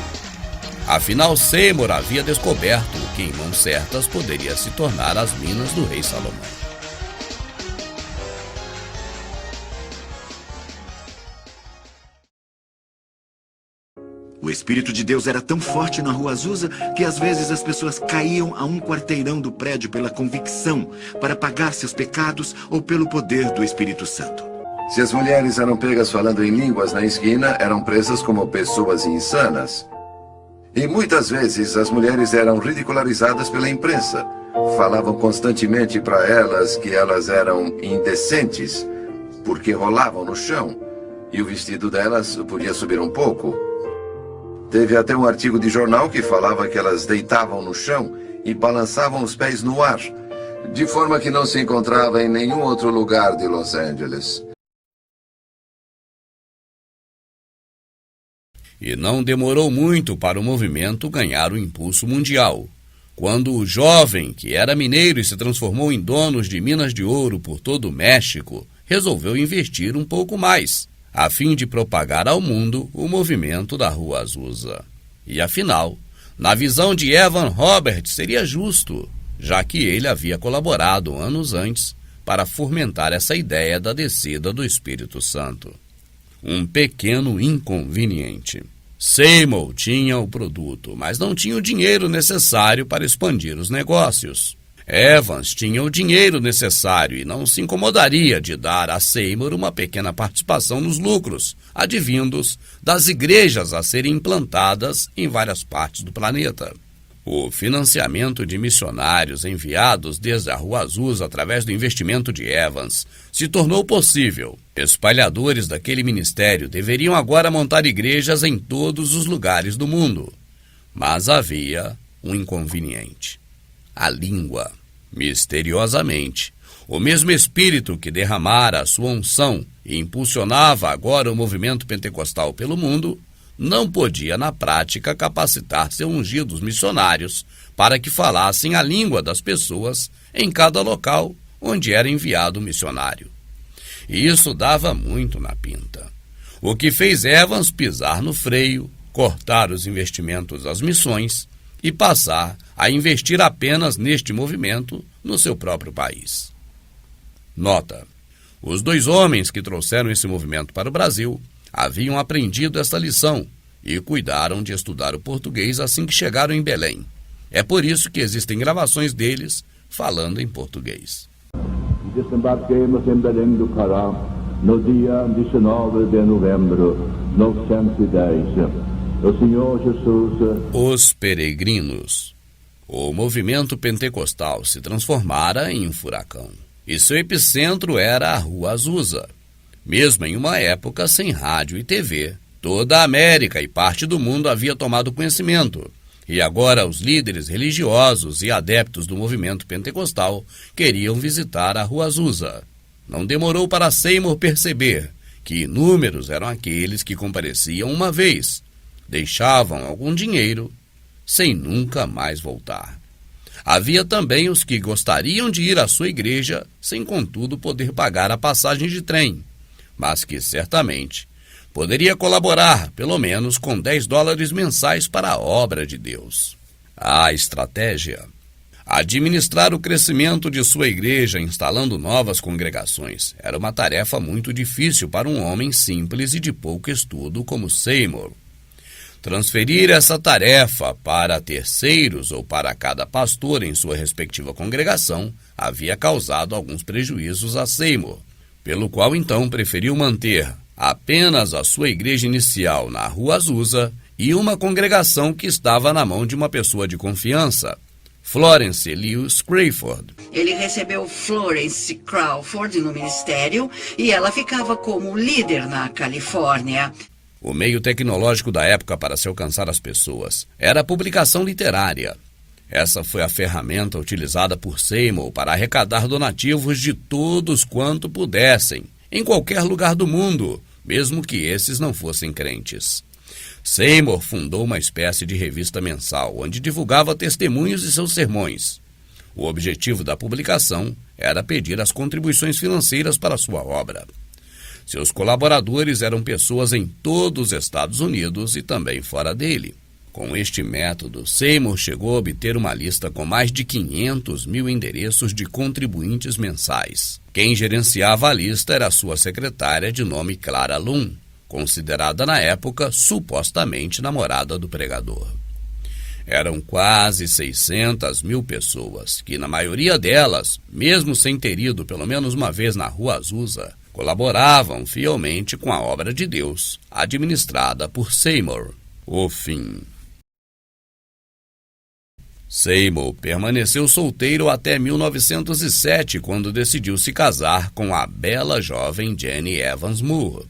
Afinal, Seymour havia descoberto que em mãos certas poderia se tornar as minas do rei Salomão. O Espírito de Deus era tão forte na Rua Azusa que às vezes as pessoas caíam a um quarteirão do prédio pela convicção para pagar seus pecados ou pelo poder do Espírito Santo. Se as mulheres eram pegas falando em línguas na esquina, eram presas como pessoas insanas. E muitas vezes as mulheres eram ridicularizadas pela imprensa. Falavam constantemente para elas que elas eram indecentes, porque rolavam no chão, e o vestido delas podia subir um pouco. Teve até um artigo de jornal que falava que elas deitavam no chão e balançavam os pés no ar, de forma que não se encontrava em nenhum outro lugar de Los Angeles. E não demorou muito para o movimento ganhar o impulso mundial, quando o jovem, que era mineiro e se transformou em dono de minas de ouro por todo o México, resolveu investir um pouco mais, a fim de propagar ao mundo o movimento da Rua Azusa. E afinal, na visão de Evan Roberts, seria justo, já que ele havia colaborado anos antes para fomentar essa ideia da descida do Espírito Santo. Um pequeno inconveniente. Seymour tinha o produto, mas não tinha o dinheiro necessário para expandir os negócios. Evans tinha o dinheiro necessário e não se incomodaria de dar a Seymour uma pequena participação nos lucros, advindos das igrejas a serem implantadas em várias partes do planeta. O financiamento de missionários enviados desde a Rua Azusa através do investimento de Evans se tornou possível. Espalhadores daquele ministério deveriam agora montar igrejas em todos os lugares do mundo. Mas havia um inconveniente: a língua. Misteriosamente, o mesmo Espírito que derramara a sua unção e impulsionava agora o movimento pentecostal pelo mundo, não podia na prática capacitar seus ungidos missionários para que falassem a língua das pessoas em cada local onde era enviado o missionário. E isso dava muito na pinta, o que fez Evans pisar no freio, cortar os investimentos às missões e passar a investir apenas neste movimento no seu próprio país. Nota: os dois homens que trouxeram esse movimento para o Brasil haviam aprendido esta lição e cuidaram de estudar o português assim que chegaram em Belém. É por isso que existem gravações deles falando em português. Desembarquemos em Belém do Pará no dia 19 de novembro de 1910. O Senhor Jesus... Os peregrinos. O movimento pentecostal se transformara em um furacão, e seu epicentro era a Rua Azusa. Mesmo em uma época sem rádio e TV, Toda a América e parte do mundo havia tomado conhecimento, e agora os líderes religiosos e adeptos do movimento pentecostal queriam visitar a Rua Azusa. Não demorou para Seymour perceber que inúmeros eram aqueles que compareciam uma vez, deixavam algum dinheiro, sem nunca mais voltar. Havia também os que gostariam de ir à sua igreja, sem contudo poder pagar a passagem de trem, mas que certamente poderia colaborar, pelo menos, com $10 mensais para a obra de Deus. A estratégia: administrar o crescimento de sua igreja instalando novas congregações era uma tarefa muito difícil para um homem simples e de pouco estudo como Seymour. Transferir essa tarefa para terceiros ou para cada pastor em sua respectiva congregação havia causado alguns prejuízos a Seymour, pelo qual então preferiu manter apenas a sua igreja inicial na Rua Azusa e uma congregação que estava na mão de uma pessoa de confiança, Florence Lewis Crayford. Ele recebeu Florence Crawford no ministério e ela ficava como líder na Califórnia. O meio tecnológico da época para se alcançar as pessoas era a publicação literária. Essa foi a ferramenta utilizada por Seymour para arrecadar donativos de todos quanto pudessem, em qualquer lugar do mundo, mesmo que esses não fossem crentes. Seymour fundou uma espécie de revista mensal, onde divulgava testemunhos de seus sermões. O objetivo da publicação era pedir as contribuições financeiras para sua obra. Seus colaboradores eram pessoas em todos os Estados Unidos e também fora dele. Com este método, Seymour chegou a obter uma lista com mais de 500 mil endereços de contribuintes mensais. Quem gerenciava a lista era sua secretária de nome Clara Loom, considerada na época supostamente namorada do pregador. Eram quase 600 mil pessoas, que na maioria delas, mesmo sem ter ido pelo menos uma vez na Rua Azusa, colaboravam fielmente com a obra de Deus, administrada por Seymour. O fim. Seymour permaneceu solteiro até 1907, quando decidiu se casar com a bela jovem Jenny Evans Moore.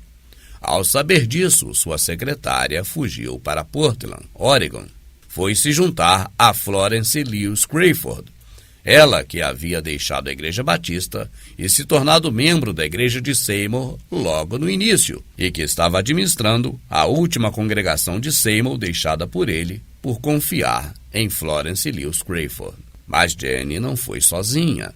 Ao saber disso, sua secretária fugiu para Portland, Oregon. Foi se juntar a Florence Lewis Crayford, ela que havia deixado a Igreja Batista e se tornado membro da Igreja de Seymour logo no início, e que estava administrando a última congregação de Seymour deixada por ele por confiar em Florence Lewis Crayford. Mas Jenny não foi sozinha.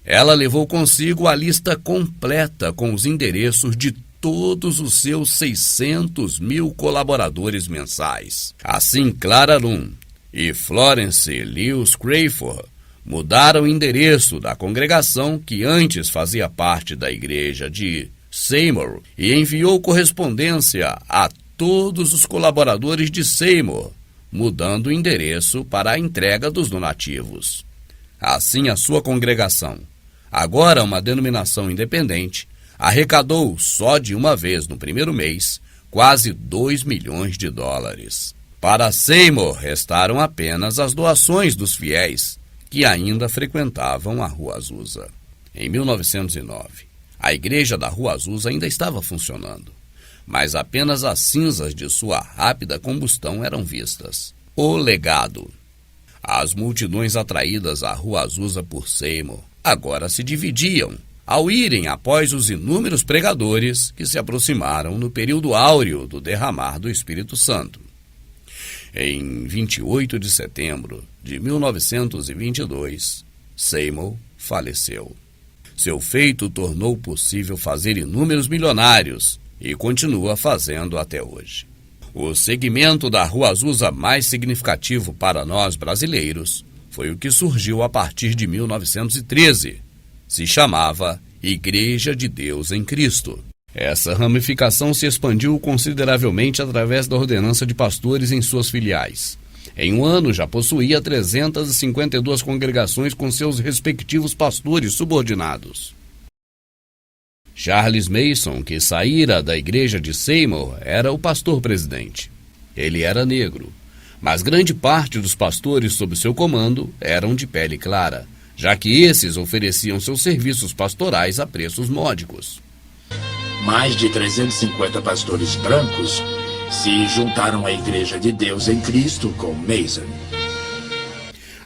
Ela levou consigo a lista completa com os endereços de todos os seus 600 mil colaboradores mensais. Assim, Clara Loom e Florence Lewis Crayford mudaram o endereço da congregação que antes fazia parte da igreja de Seymour e enviou correspondência a todos os colaboradores de Seymour, mudando o endereço para a entrega dos donativos. Assim, a sua congregação, agora uma denominação independente, arrecadou só de uma vez no primeiro mês quase $2 milhões. Para Seymour restaram apenas as doações dos fiéis que ainda frequentavam a Rua Azusa. Em 1909, a igreja da Rua Azusa ainda estava funcionando, mas apenas as cinzas de sua rápida combustão eram vistas. O legado. As multidões atraídas à Rua Azusa por Seymour agora se dividiam ao irem após os inúmeros pregadores que se aproximaram no período áureo do derramar do Espírito Santo. Em 28 de setembro de 1922, Seymour faleceu. Seu feito tornou possível fazer inúmeros milionários e continua fazendo até hoje. O segmento da Rua Azusa mais significativo para nós brasileiros foi o que surgiu a partir de 1913. Se chamava Igreja de Deus em Cristo. Essa ramificação se expandiu consideravelmente através da ordenança de pastores em suas filiais. Em um ano já possuía 352 congregações com seus respectivos pastores subordinados. Charles Mason, que saíra da igreja de Seymour, era o pastor-presidente. Ele era negro, mas grande parte dos pastores sob seu comando eram de pele clara, já que esses ofereciam seus serviços pastorais a preços módicos. Mais de 350 pastores brancos se juntaram à Igreja de Deus em Cristo com Mason.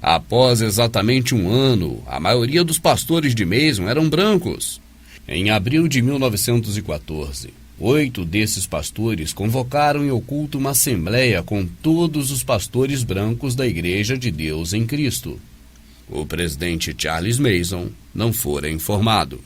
Após exatamente um ano, a maioria dos pastores de Mason eram brancos. Em abril de 1914, 8 desses pastores convocaram em oculto uma assembleia com todos os pastores brancos da Igreja de Deus em Cristo. O presidente Charles Mason não fora informado.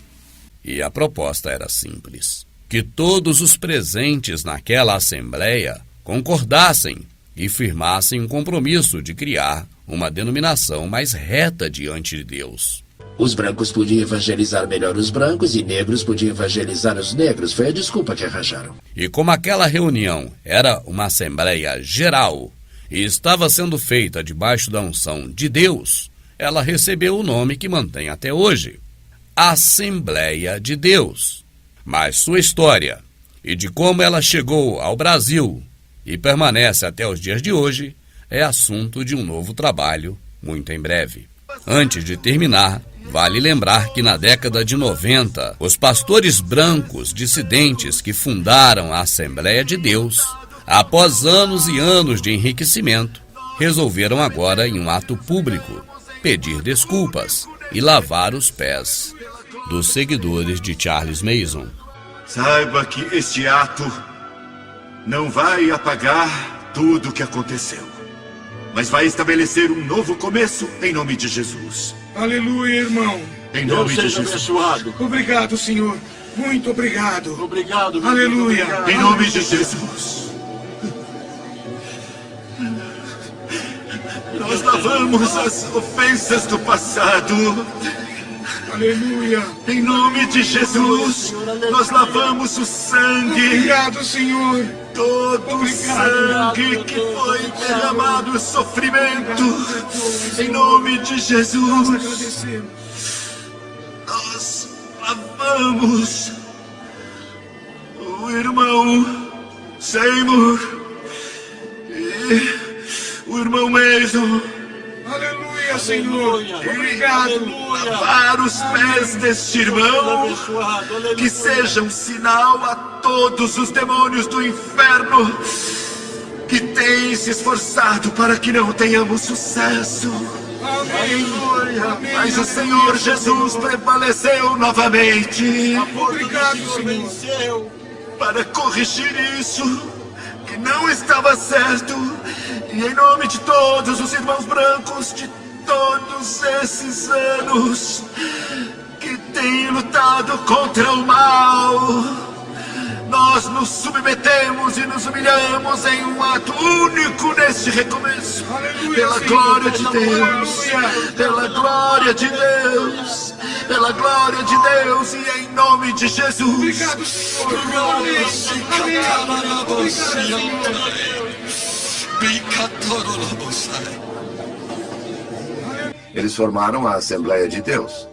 E a proposta era simples: que todos os presentes naquela assembleia concordassem e firmassem um compromisso de criar uma denominação mais reta diante de Deus. Os brancos podiam evangelizar melhor os brancos e negros podiam evangelizar os negros. Foi a desculpa que arranjaram. E como aquela reunião era uma assembleia geral e estava sendo feita debaixo da unção de Deus, ela recebeu o nome que mantém até hoje: Assembleia de Deus. Mas sua história e de como ela chegou ao Brasil e permanece até os dias de hoje é assunto de um novo trabalho muito em breve. Antes de terminar, vale lembrar que na década de 90, os pastores brancos dissidentes que fundaram a Assembleia de Deus, após anos e anos de enriquecimento, resolveram agora, em um ato público, pedir desculpas e lavar os pés dos seguidores de Charles Mason. Saiba que este ato não vai apagar tudo o que aconteceu, mas vai estabelecer um novo começo em nome de Jesus. Aleluia, irmão. Em nome de Jesus. Abençoado. Obrigado, Senhor. Muito obrigado. Obrigado. Aleluia. Em nome de Jesus. Nós lavamos as ofensas do passado. Aleluia. Em nome de Jesus, nós lavamos o sangue. Obrigado, Senhor. Todo o sangue que foi derramado, o sofrimento. Em nome de Jesus, nós lavamos o irmão Seymour e o irmão Mason. Aleluia, Senhor. Obrigado. Lavar os pés deste irmão, que seja um sinal a todos os demônios do inferno que têm se esforçado para que não tenhamos sucesso. Amém. Mas o Senhor Jesus prevaleceu novamente. Obrigado, Senhor. Para corrigir isso que não estava certo. E em nome de todos os irmãos brancos de todos esses anos que têm lutado contra o mal, nós nos submetemos e nos humilhamos em um ato único neste recomeço. Aleluia, pela Senhor. glória de Deus, Aleluia. pela glória de Deus, pela glória de Deus e em nome de Jesus. Obrigado, Senhor. Eles formaram a Assembleia de Deus.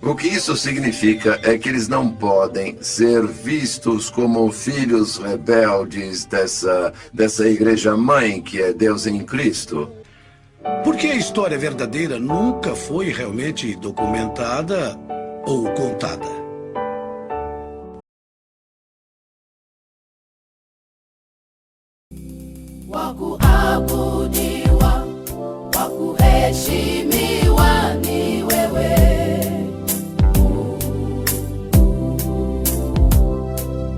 O que isso significa é que eles não podem ser vistos como filhos rebeldes dessa igreja-mãe que é Deus em Cristo. Porque a história verdadeira nunca foi realmente documentada ou contada. Wakuabudiwa, wakuheshimiwa ni wewe.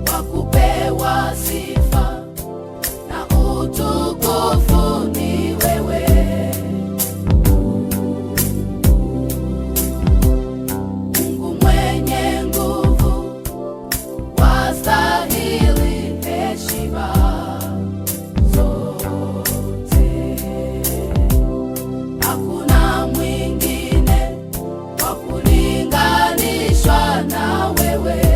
Wakupewa sifa na utukufu ni wewe. Mungu mwenye nguvu, wastahili heshima. Hakuna mwingine wa kulinganishwa na wewe.